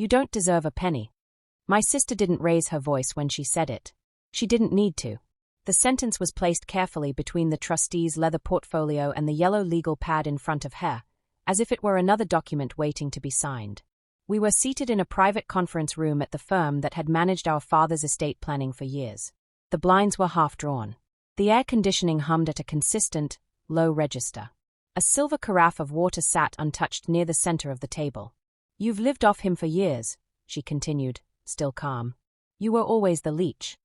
You don't deserve a penny. My sister didn't raise her voice when she said it. She didn't need to. The sentence was placed carefully between the trustee's leather portfolio and the yellow legal pad in front of her, as if it were another document waiting to be signed. We were seated in a private conference room at the firm that had managed our father's estate planning for years. The blinds were half drawn. The air conditioning hummed at a consistent, low register. A silver carafe of water sat untouched near the center of the table. You've lived off him for years, she continued, still calm. You were always the leech.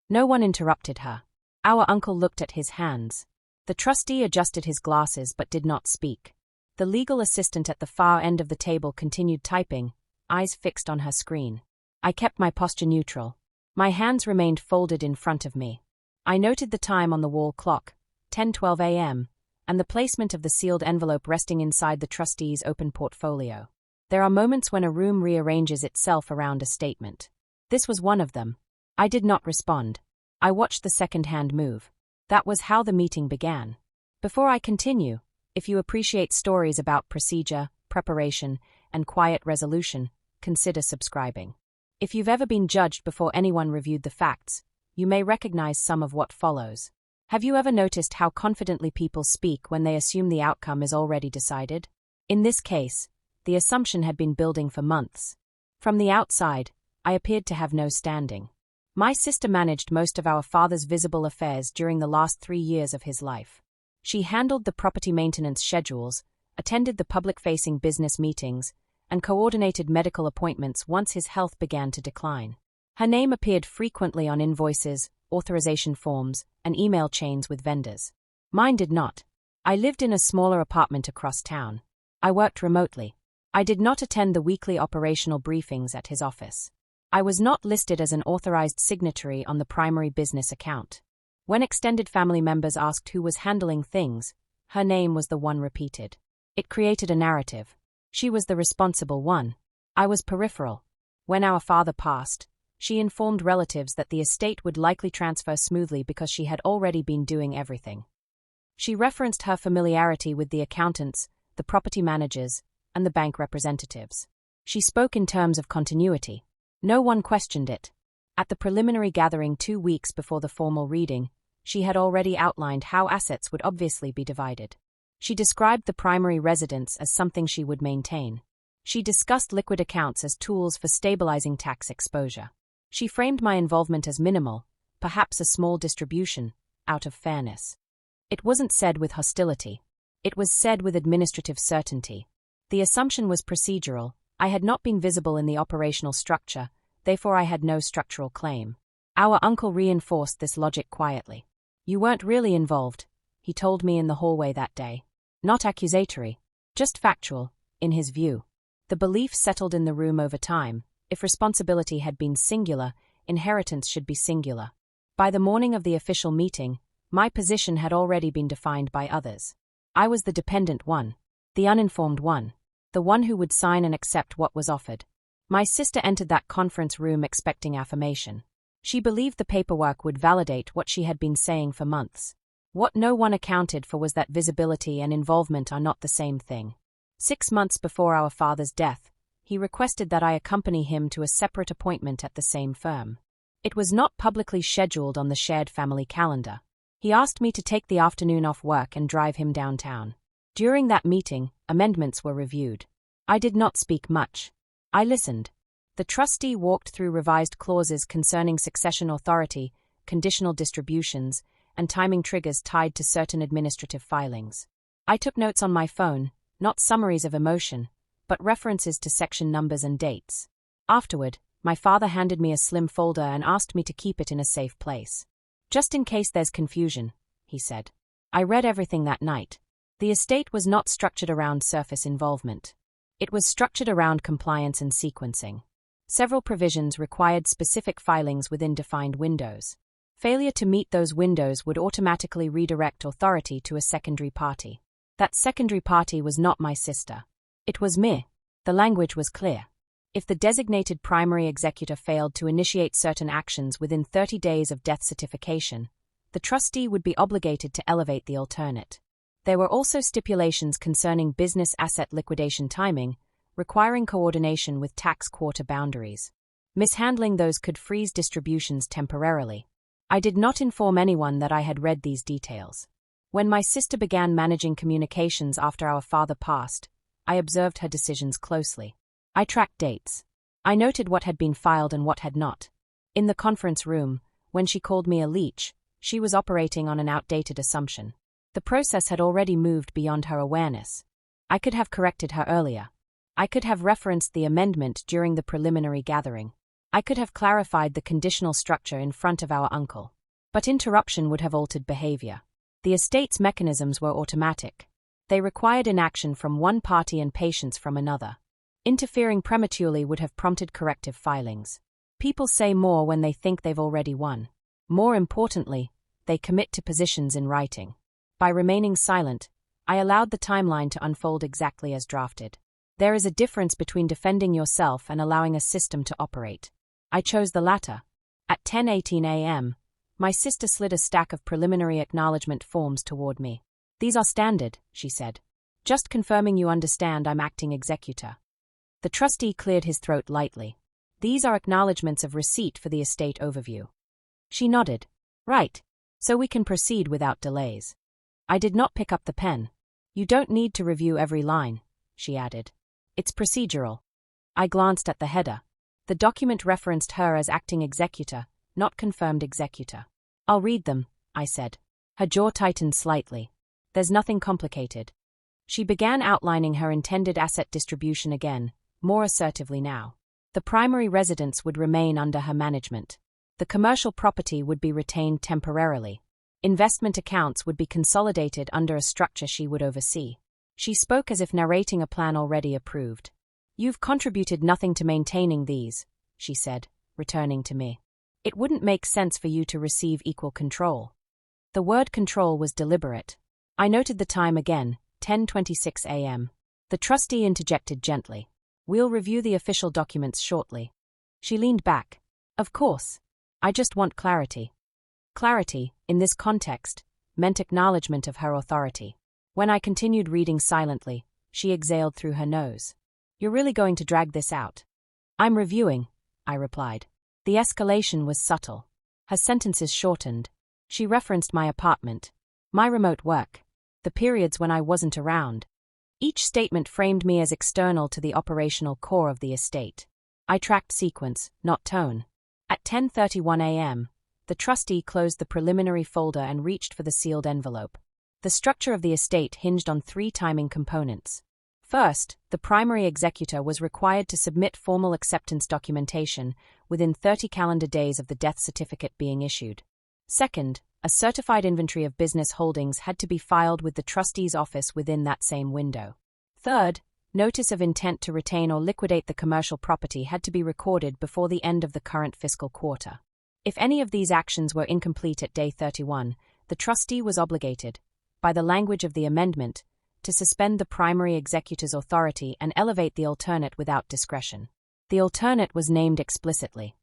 No one interrupted her. Our uncle looked at his hands. The trustee adjusted his glasses but did not speak. The legal assistant at the far end of the table continued typing, eyes fixed on her screen. I kept my posture neutral. My hands remained folded in front of me. I noted the time on the wall clock, 10:12 a.m., and the placement of the sealed envelope resting inside the trustee's open portfolio. There are moments when a room rearranges itself around a statement. This was one of them. I did not respond. I watched the second hand move. That was how the meeting began. Before I continue, if you appreciate stories about procedure, preparation, and quiet resolution, consider subscribing. If you've ever been judged before anyone reviewed the facts, you may recognize some of what follows. Have you ever noticed how confidently people speak when they assume the outcome is already decided? In this case, the assumption had been building for months. From the outside, I appeared to have no standing. My sister managed most of our father's visible affairs during the last 3 years of his life. She handled the property maintenance schedules, attended the public-facing business meetings, and coordinated medical appointments once his health began to decline. Her name appeared frequently on invoices, authorization forms, and email chains with vendors. Mine did not. I lived in a smaller apartment across town. I worked remotely. I did not attend the weekly operational briefings at his office. I was not listed as an authorized signatory on the primary business account. When extended family members asked who was handling things, her name was the one repeated. It created a narrative. She was the responsible one. I was peripheral. When our father passed, she informed relatives that the estate would likely transfer smoothly because she had already been doing everything. She referenced her familiarity with the accountants, the property managers, and the bank representatives. She spoke in terms of continuity. No one questioned it. At the preliminary gathering 2 weeks before the formal reading, she had already outlined how assets would obviously be divided. She described the primary residence as something she would maintain. She discussed liquid accounts as tools for stabilizing tax exposure. She framed my involvement as minimal, perhaps a small distribution, out of fairness. It wasn't said with hostility. It was said with administrative certainty. The assumption was procedural. I had not been visible in the operational structure, therefore I had no structural claim. Our uncle reinforced this logic quietly. You weren't really involved, he told me in the hallway that day. Not accusatory, just factual, in his view. The belief settled in the room over time. If responsibility had been singular, inheritance should be singular. By the morning of the official meeting, my position had already been defined by others. I was the dependent one, the uninformed one, the one who would sign and accept what was offered. My sister entered that conference room expecting affirmation. She believed the paperwork would validate what she had been saying for months. What no one accounted for was that visibility and involvement are not the same thing. 6 months before our father's death, he requested that I accompany him to a separate appointment at the same firm. It was not publicly scheduled on the shared family calendar. He asked me to take the afternoon off work and drive him downtown. During that meeting, amendments were reviewed. I did not speak much. I listened. The trustee walked through revised clauses concerning succession authority, conditional distributions, and timing triggers tied to certain administrative filings. I took notes on my phone, not summaries of emotion, but references to section numbers and dates. Afterward, my father handed me a slim folder and asked me to keep it in a safe place. Just in case there's confusion, he said. I read everything that night. The estate was not structured around surface involvement. It was structured around compliance and sequencing. Several provisions required specific filings within defined windows. Failure to meet those windows would automatically redirect authority to a secondary party. That secondary party was not my sister. It was me. The language was clear. If the designated primary executor failed to initiate certain actions within 30 days of death certification, the trustee would be obligated to elevate the alternate. There were also stipulations concerning business asset liquidation timing, requiring coordination with tax quarter boundaries. Mishandling those could freeze distributions temporarily. I did not inform anyone that I had read these details. When my sister began managing communications after our father passed, I observed her decisions closely. I tracked dates. I noted what had been filed and what had not. In the conference room, when she called me a leech, she was operating on an outdated assumption. The process had already moved beyond her awareness. I could have corrected her earlier. I could have referenced the amendment during the preliminary gathering. I could have clarified the conditional structure in front of our uncle. But interruption would have altered behavior. The estate's mechanisms were automatic. They required inaction from one party and patience from another. Interfering prematurely would have prompted corrective filings. People say more when they think they've already won. More importantly, they commit to positions in writing. By remaining silent, I allowed the timeline to unfold exactly as drafted. There is a difference between defending yourself and allowing a system to operate. I chose the latter. At 10:18 a.m., my sister slid a stack of preliminary acknowledgement forms toward me. "These are standard," she said. "Just confirming you understand I'm acting executor." The trustee cleared his throat lightly. "These are acknowledgements of receipt for the estate overview." She nodded. "Right. So we can proceed without delays." I did not pick up the pen. "You don't need to review every line," she added. "It's procedural." I glanced at the header. The document referenced her as acting executor, not confirmed executor. "I'll read them," I said. Her jaw tightened slightly. "There's nothing complicated." She began outlining her intended asset distribution again, more assertively now. The primary residence would remain under her management. The commercial property would be retained temporarily. Investment accounts would be consolidated under a structure she would oversee. She spoke as if narrating a plan already approved. "You've contributed nothing to maintaining these," she said, returning to me. "It wouldn't make sense for you to receive equal control." The word control was deliberate. I noted the time again, 10:26 a.m. The trustee interjected gently. "We'll review the official documents shortly." She leaned back. "Of course. I just want clarity." Clarity, in this context, meant acknowledgement of her authority. When I continued reading silently, she exhaled through her nose. "You're really going to drag this out?" "I'm reviewing," I replied. The escalation was subtle. Her sentences shortened. She referenced my apartment, my remote work, the periods when I wasn't around. Each statement framed me as external to the operational core of the estate. I tracked sequence, not tone. At 10:31 a.m., the trustee closed the preliminary folder and reached for the sealed envelope. The structure of the estate hinged on three timing components. First, the primary executor was required to submit formal acceptance documentation within 30 calendar days of the death certificate being issued. Second, a certified inventory of business holdings had to be filed with the trustee's office within that same window. Third, notice of intent to retain or liquidate the commercial property had to be recorded before the end of the current fiscal quarter. If any of these actions were incomplete at day 31, the trustee was obligated, by the language of the amendment, to suspend the primary executor's authority and elevate the alternate without discretion. The alternate was named explicitly.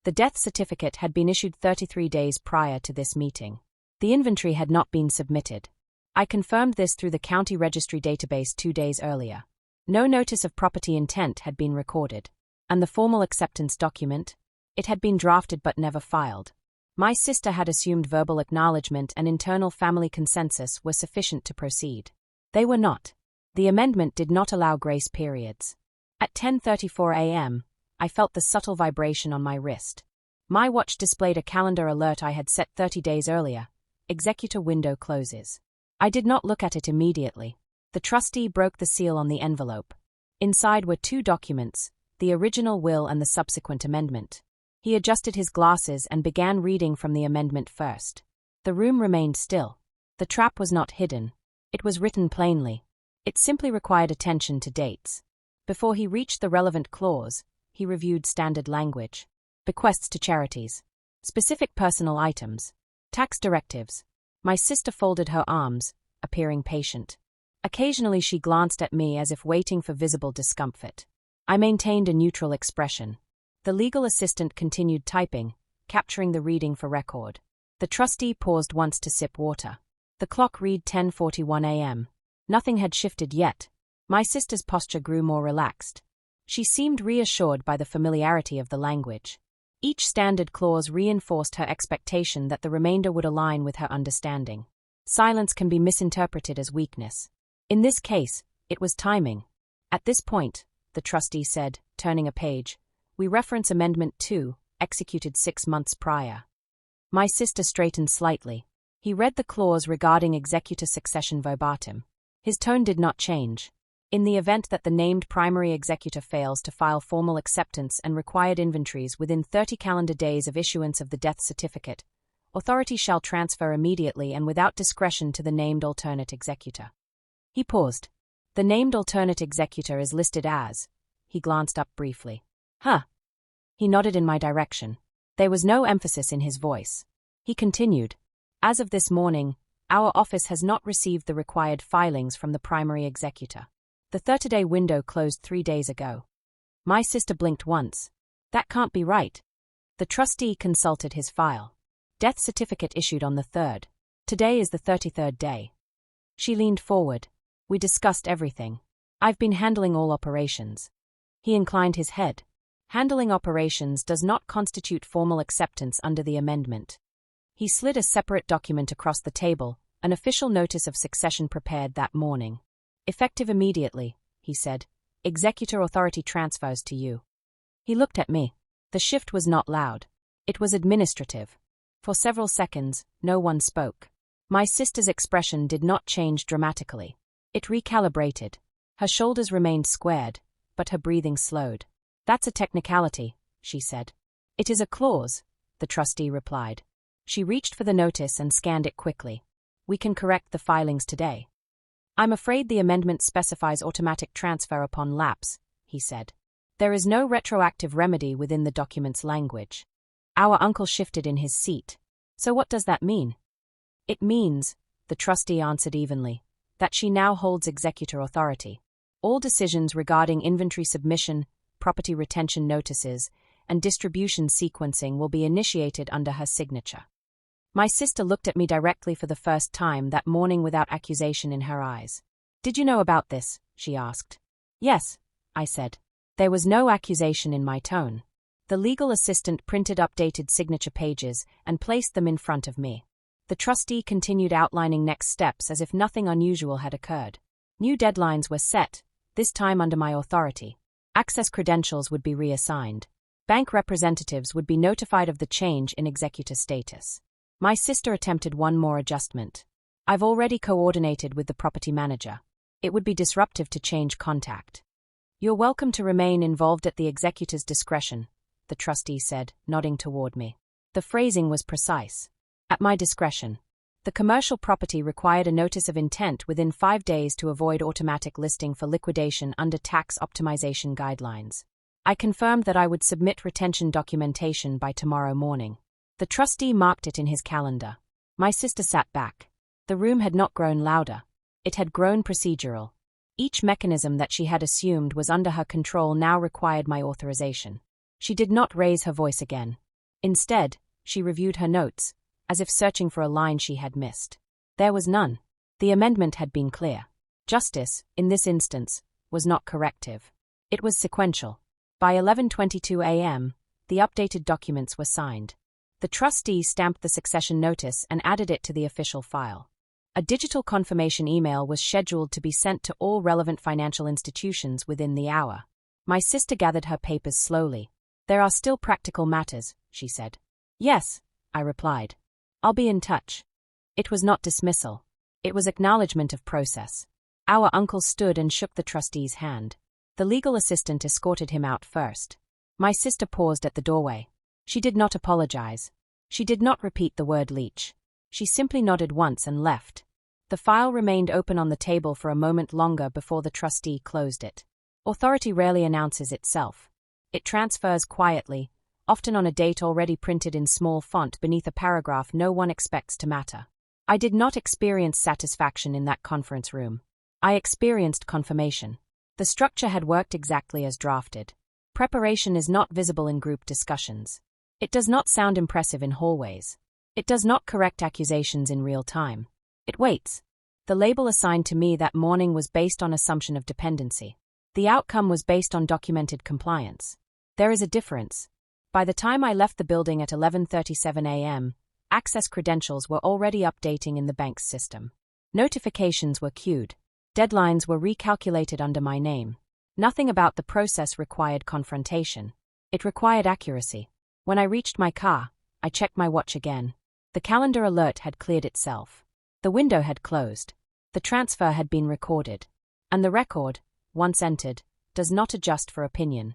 The death certificate had been issued 33 days prior to this meeting. The inventory had not been submitted. I confirmed this through the county registry database 2 days earlier. No notice of property intent had been recorded. And the formal acceptance document? It had been drafted but never filed. My sister had assumed verbal acknowledgement and internal family consensus were sufficient to proceed. They were not. The amendment did not allow grace periods. At 10:34 a.m., I felt the subtle vibration on my wrist. My watch displayed a calendar alert I had set 30 days earlier. Executor window closes. I did not look at it immediately. The trustee broke the seal on the envelope. Inside were 2 documents, the original will and the subsequent amendment. He adjusted his glasses and began reading from the amendment first. The room remained still. The trap was not hidden. It was written plainly. It simply required attention to dates. Before he reached the relevant clause, he reviewed standard language. Bequests to charities. Specific personal items. Tax directives. My sister folded her arms, appearing patient. Occasionally she glanced at me as if waiting for visible discomfort. I maintained a neutral expression. The legal assistant continued typing, capturing the reading for record. The trustee paused once to sip water. The clock read 10:41 a.m. Nothing had shifted yet. My sister's posture grew more relaxed. She seemed reassured by the familiarity of the language. Each standard clause reinforced her expectation that the remainder would align with her understanding. Silence can be misinterpreted as weakness. In this case, it was timing. At this point, the trustee said, turning a page, we reference Amendment 2, executed 6 months prior. My sister straightened slightly. He read the clause regarding executor succession verbatim. His tone did not change. In the event that the named primary executor fails to file formal acceptance and required inventories within 30 calendar days of issuance of the death certificate, authority shall transfer immediately and without discretion to the named alternate executor. He paused. The named alternate executor is listed as. He glanced up briefly. Huh. He nodded in my direction. There was no emphasis in his voice. He continued. As of this morning, our office has not received the required filings from the primary executor. The 30-day window closed 3 days ago. My sister blinked once. That can't be right. The trustee consulted his file. Death certificate issued on the 3rd. Today is the 33rd day. She leaned forward. We discussed everything. I've been handling all operations. He inclined his head. Handling operations does not constitute formal acceptance under the amendment. He slid a separate document across the table, an official notice of succession prepared that morning. Effective immediately, he said. Executor authority transfers to you. He looked at me. The shift was not loud. It was administrative. For several seconds, no one spoke. My sister's expression did not change dramatically. It recalibrated. Her shoulders remained squared, but her breathing slowed. That's a technicality, she said. It is a clause, the trustee replied. She reached for the notice and scanned it quickly. We can correct the filings today. I'm afraid the amendment specifies automatic transfer upon lapse, he said. There is no retroactive remedy within the document's language. Our uncle shifted in his seat. So what does that mean? It means, the trustee answered evenly, that she now holds executor authority. All decisions regarding inventory submission, property retention notices, and distribution sequencing will be initiated under her signature. My sister looked at me directly for the first time that morning without accusation in her eyes. Did you know about this? She asked. Yes, I said. There was no accusation in my tone. The legal assistant printed updated signature pages and placed them in front of me. The trustee continued outlining next steps as if nothing unusual had occurred. New deadlines were set, this time under my authority. Access credentials would be reassigned. Bank representatives would be notified of the change in executor status. My sister attempted one more adjustment. I've already coordinated with the property manager. It would be disruptive to change contact. You're welcome to remain involved at the executor's discretion, the trustee said, nodding toward me. The phrasing was precise. At my discretion. The commercial property required a notice of intent within 5 days to avoid automatic listing for liquidation under tax optimization guidelines. I confirmed that I would submit retention documentation by tomorrow morning. The trustee marked it in his calendar. My sister sat back. The room had not grown louder. It had grown procedural. Each mechanism that she had assumed was under her control now required my authorization. She did not raise her voice again. Instead, she reviewed her notes, as if searching for a line she had missed. There was none. The amendment had been clear. Justice, in this instance, was not corrective. It was sequential. By 11:22 a.m., the updated documents were signed. The trustee stamped the succession notice and added it to the official file. A digital confirmation email was scheduled to be sent to all relevant financial institutions within the hour. My sister gathered her papers slowly. There are still practical matters, she said. Yes, I replied. I'll be in touch. It was not dismissal. It was acknowledgement of process. Our uncle stood and shook the trustee's hand. The legal assistant escorted him out first. My sister paused at the doorway. She did not apologize. She did not repeat the word leech. She simply nodded once and left. The file remained open on the table for a moment longer before the trustee closed it. Authority rarely announces itself. It transfers quietly, often on a date already printed in small font beneath a paragraph no one expects to matter. I did not experience satisfaction in that conference room. I experienced confirmation. The structure had worked exactly as drafted. Preparation is not visible in group discussions. It does not sound impressive in hallways. It does not correct accusations in real time. It waits. The label assigned to me that morning was based on assumption of dependency. The outcome was based on documented compliance. There is a difference. By the time I left the building at 11:37 a.m., access credentials were already updating in the bank's system. Notifications were queued. Deadlines were recalculated under my name. Nothing about the process required confrontation. It required accuracy. When I reached my car, I checked my watch again. The calendar alert had cleared itself. The window had closed. The transfer had been recorded. And the record, once entered, does not adjust for opinion.